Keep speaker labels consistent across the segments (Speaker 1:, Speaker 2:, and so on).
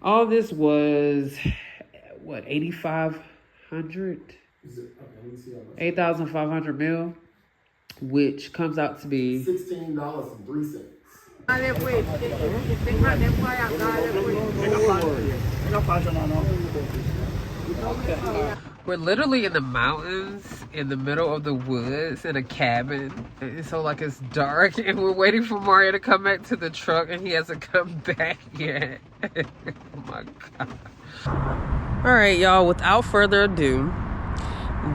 Speaker 1: All this was what, 8,500?
Speaker 2: Is it, okay, let me see how much.
Speaker 1: 8,500 mil, which comes out to be
Speaker 2: $16.03.
Speaker 1: we're literally in the mountains, in the middle of the woods, in a cabin. And so like it's dark, and we're waiting for Mario to come back to the truck, and he hasn't come back yet. Oh my God. All right, y'all, without further ado,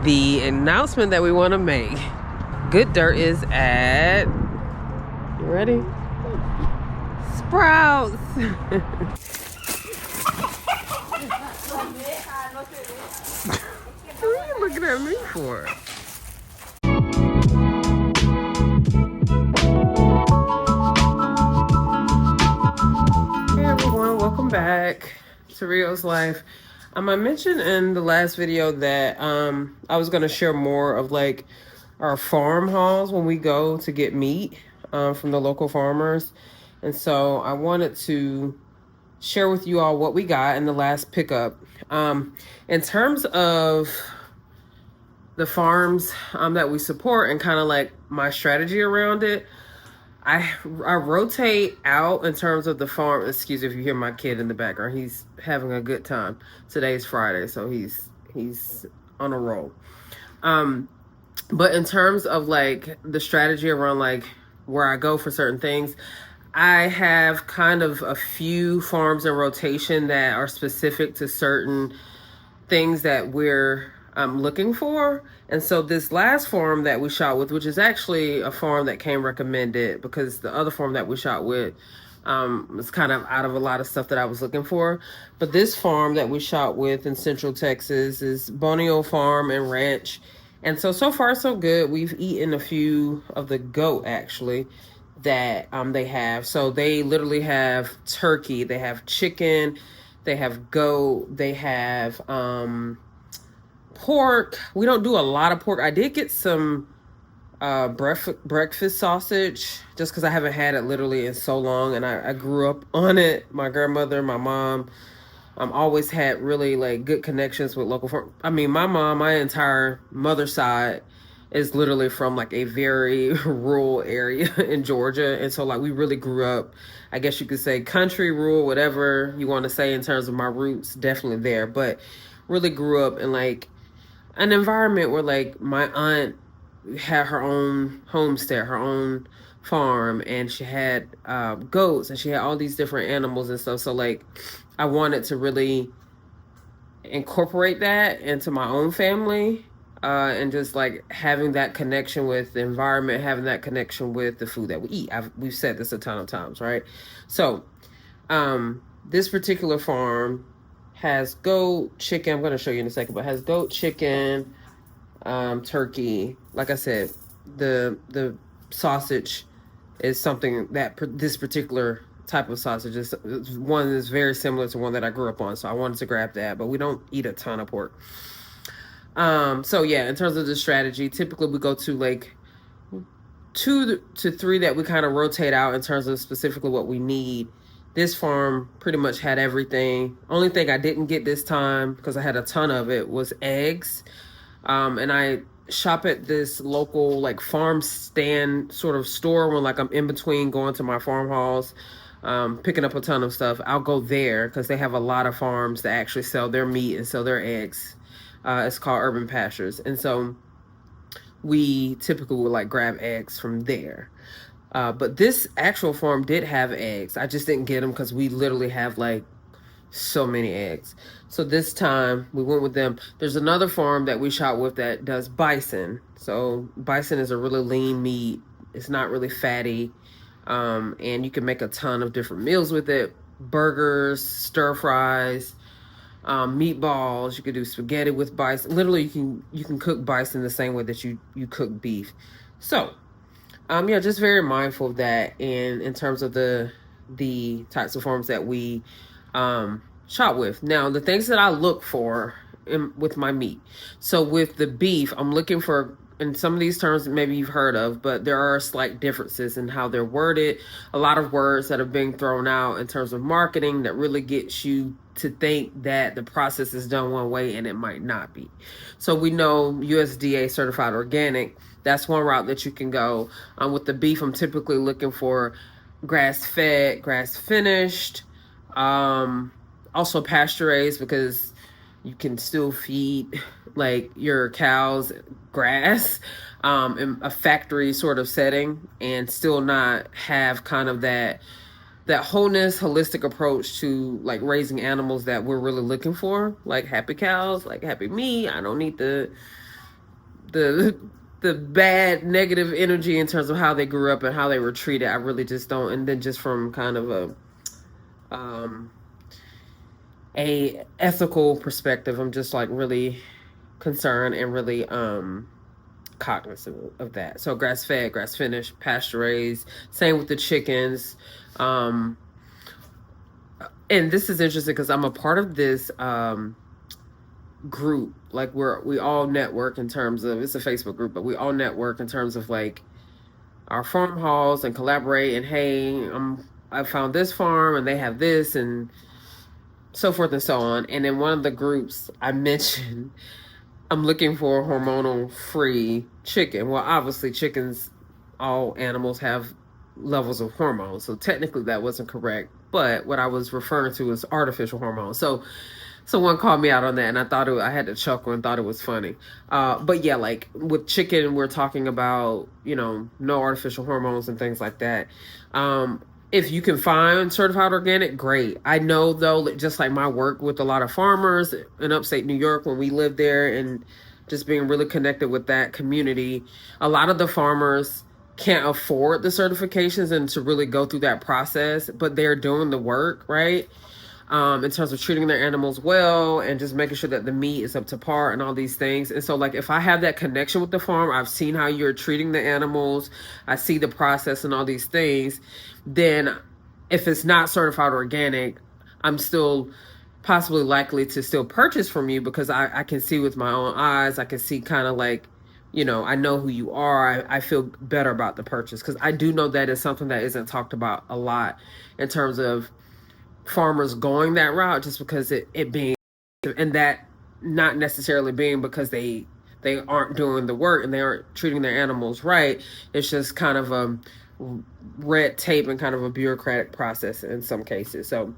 Speaker 1: the announcement that we want to make. Good Dirt is at, you ready? Sprouts. What are you looking at me for? Hey everyone, welcome back to Rio's Life. I mentioned in the last video that I was gonna share more of like our farm hauls when we go to get meat from the local farmers. And so I wanted to share with you all what we got in the last pickup. In terms of the farms that we support and kind of like my strategy around it, I rotate out in terms of the farm. Excuse me if you hear my kid in the background. He's having a good time. Today's Friday, so he's on a roll. But in terms of like the strategy around like where I go for certain things, I have kind of a few farms in rotation that are specific to certain things that we're looking for. And so this last farm that we shot with, which is actually a farm that came recommended because the other farm that we shot with was kind of out of a lot of stuff that I was looking for. But this farm that we shot with in Central Texas is Bonio Farm and Ranch. And so far so good. We've eaten a few of the goat actually that they have. So they literally have turkey, they have chicken, they have goat, they have pork. We don't do a lot of pork. I did get some breakfast sausage just because I haven't had it literally in so long, and I grew up on it. My grandmother, my mom always had really like good connections with local farm. I mean, my mom, my entire mother side is literally from like a very rural area in Georgia. And so like we really grew up, I guess you could say country, rural, whatever you want to say in terms of my roots, definitely there. But really grew up in like an environment where like my aunt had her own homestead, her own farm, and she had goats and she had all these different animals and stuff. So like I wanted to really incorporate that into my own family. And just like having that connection with the environment, having that connection with the food that we eat. We've said this a ton of times, right? So this particular farm has goat, chicken. I'm going to show you in a second, but has goat, chicken, turkey. Like I said, the sausage is something that this particular type of sausage is one that's very similar to one that I grew up on. So I wanted to grab that, but we don't eat a ton of pork. So yeah, in terms of the strategy, typically we go to like 2 to 3 that we kind of rotate out in terms of specifically what we need. This farm pretty much had everything. Only thing I didn't get this time, because I had a ton of it, was eggs. And I shop at this local like farm stand sort of store when like I'm in between going to my farm hauls, picking up a ton of stuff. I'll go there because they have a lot of farms that actually sell their meat and sell their eggs. It's called Urban Pastures. And so we typically would like grab eggs from there. But this actual farm did have eggs. I just didn't get them because we literally have like so many eggs. So this time we went with them. There's another farm that we shot with that does bison. So bison is a really lean meat. It's not really fatty. And you can make a ton of different meals with it. Burgers, stir fries, meatballs. You could do spaghetti with bison. Literally you can cook bison the same way that you cook beef. So yeah, just very mindful of that in terms of the types of farms that we shot with. Now the things that I look for with my meat. So with the beef, I'm looking for and some of these terms maybe you've heard of, but there are slight differences in how they're worded. A lot of words that are being thrown out in terms of marketing that really gets you to think that the process is done one way and it might not be. So we know USDA certified organic, that's one route that you can go. With the beef, I'm typically looking for grass fed, grass finished, also pasture raised, because you can still feed like your cows grass in a factory sort of setting and still not have kind of that wholeness, holistic approach to like raising animals that we're really looking for, like happy cows, like happy me. I don't need the the bad negative energy in terms of how they grew up and how they were treated. I really just don't. And then just from kind of a ethical perspective, I'm just like really concerned and really cognizant of that. So grass fed, grass finished, pasture raised. Same with the chickens. And this is interesting because I'm a part of this group. Like we all network in terms of, it's a Facebook group, but we all network in terms of like our farm halls and collaborate. And hey, I found this farm and they have this and so forth and so on. And in one of the groups I mentioned I'm looking for a hormonal free chicken. Well, obviously chickens, all animals have levels of hormones. So technically that wasn't correct. But what I was referring to is artificial hormones. So someone called me out on that and I had to chuckle and thought it was funny. But yeah, like with chicken, we're talking about, no artificial hormones and things like that. If you can find certified organic, great. I know though, just like my work with a lot of farmers in upstate New York when we lived there and just being really connected with that community, a lot of the farmers can't afford the certifications and to really go through that process, but they're doing the work, right? In terms of treating their animals well and just making sure that the meat is up to par and all these things. And so like if I have that connection with the farm, I've seen how you're treating the animals, I see the process and all these things, then if it's not certified organic, I'm still possibly likely to still purchase from you because I can see with my own eyes. I can see kind of like, I know who you are. I feel better about the purchase because I do know that is something that isn't talked about a lot in terms of farmers going that route, just because it being, and that not necessarily being because they aren't doing the work and they aren't treating their animals right. It's just kind of a red tape and kind of a bureaucratic process in some cases. So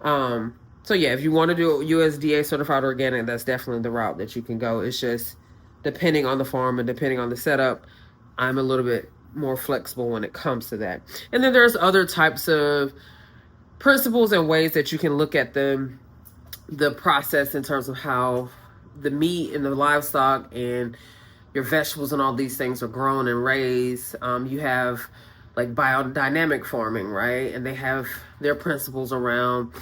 Speaker 1: yeah, if you want to do USDA certified organic, that's definitely the route that you can go. It's just depending on the farm and depending on the setup, I'm a little bit more flexible when it comes to that. And then there's other types of principles and ways that you can look at the process in terms of how the meat and the livestock and your vegetables and all these things are grown and raised. You have like biodynamic farming, right? And they have their principles around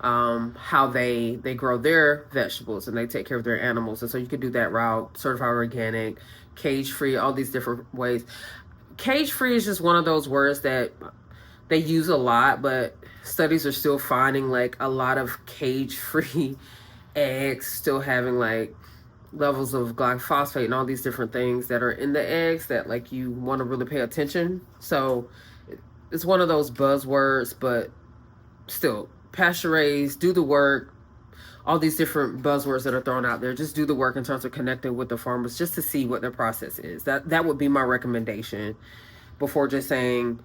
Speaker 1: how they grow their vegetables and they take care of their animals. And so you could do that route, certified organic, cage free, all these different ways. Cage free is just one of those words that they use a lot, but studies are still finding like a lot of cage-free eggs still having like levels of glyphosate and all these different things that are in the eggs that like you want to really pay attention. So it's one of those buzzwords, but still pasture raised, do the work, all these different buzzwords that are thrown out there. Just do the work in terms of connecting with the farmers just to see what their process is. That would be my recommendation before just saying,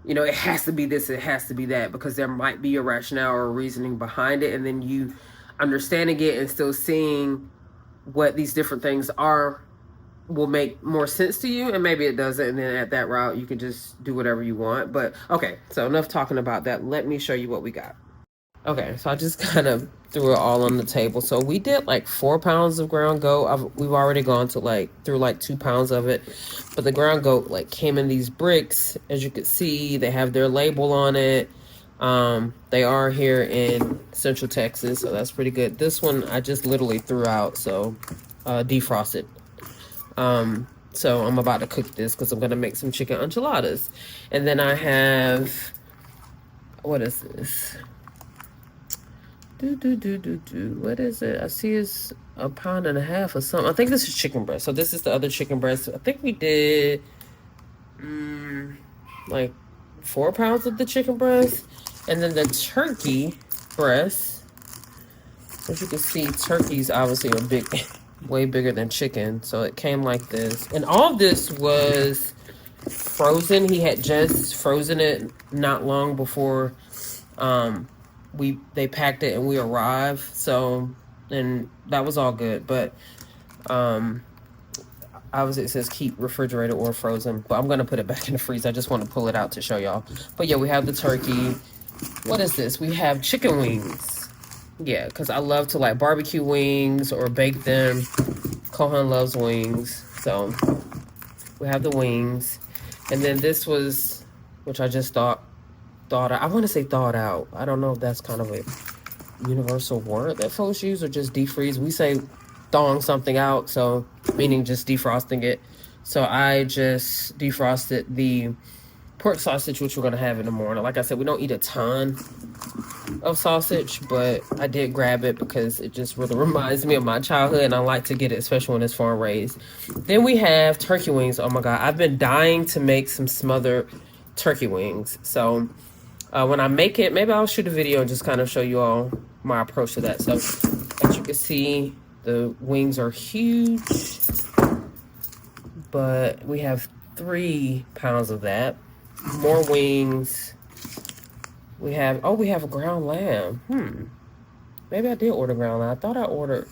Speaker 1: it has to be this, it has to be that, because there might be a rationale or a reasoning behind it. And then you understanding it and still seeing what these different things are will make more sense to you. And maybe it doesn't. And then at that route, you can just do whatever you want. But okay, so enough talking about that. Let me show you what we got. Okay, so I just kind of threw it all on the table. So we did like 4 pounds of ground goat. We've already gone to through 2 pounds of it. But the ground goat came in these bricks. As you can see, they have their label on it. They are here in Central Texas, so that's pretty good. This one I just literally threw out, so defrosted. So I'm about to cook this because I'm going to make some chicken enchiladas. And then I have, what is this? What is it? I see it's a pound and a half or something. I think this is chicken breast. So this is the other chicken breast. I think we did like 4 pounds of the chicken breast. And then the turkey breast. As you can see, turkeys obviously are big, way bigger than chicken. So it came like this. And all this was frozen. He had just frozen it not long before they packed it and we arrived. So, and that was all good. But obviously it says keep refrigerated or frozen, but I'm gonna put it back in the freezer. I just want to pull it out to show y'all. But yeah, we have the turkey. What is this? We have chicken wings. Yeah, because I love to like barbecue wings or bake them. Kohan loves wings, so we have the wings. And then this was, which I just thought I want to say thawed out. I don't know if that's kind of a universal word that folks use, or just defreeze. We say thawing something out, so meaning just defrosting it. So I just defrosted the pork sausage, which we're gonna have in the morning. Like I said, we don't eat a ton of sausage, but I did grab it because it just really reminds me of my childhood, and I like to get it, especially when it's farm raised. Then we have turkey wings. Oh my God, I've been dying to make some smothered turkey wings. So when I make it, maybe I'll shoot a video and just kind of show you all my approach to that. So as you can see, the wings are huge, but we have 3 pounds of that. More wings. We have a ground lamb. Maybe I did order ground lamb. I thought I ordered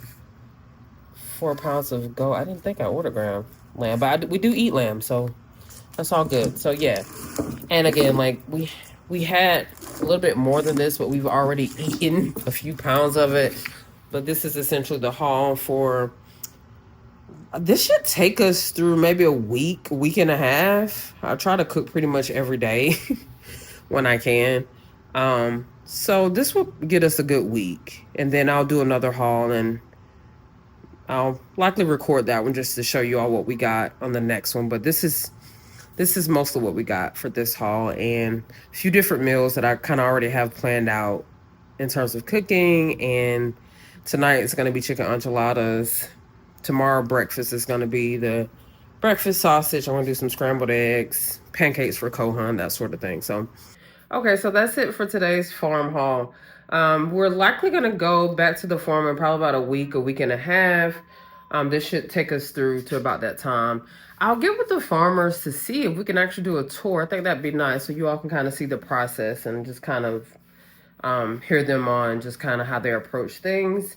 Speaker 1: 4 pounds of goat. I didn't think I ordered ground lamb, but we do eat lamb, so that's all good. So yeah, and again, like we had a little bit more than this, but we've already eaten a few pounds of it. But this is essentially the haul for. This should take us through maybe a week and a half. I try to cook pretty much every day when I can. So this will get us a good week, and then I'll do another haul, and I'll likely record that one just to show you all what we got on the next one. But this is mostly what we got for this haul, and a few different meals that I kind of already have planned out in terms of cooking. And tonight it's going to be chicken enchiladas. Tomorrow breakfast is going to be the breakfast sausage. I'm going to do some scrambled eggs, pancakes for Kohan, that sort of thing. So, okay, so that's it for today's farm haul. We're likely going to go back to the farm in probably about a week and a half. This should take us through to about that time. I'll get with the farmers to see if we can actually do a tour. I think that'd be nice, so you all can kind of see the process and just kind of hear them on just kind of how they approach things.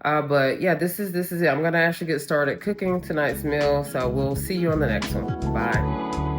Speaker 1: But yeah, this is it. I'm gonna actually get started cooking tonight's meal, so we'll see you on the next one. Bye.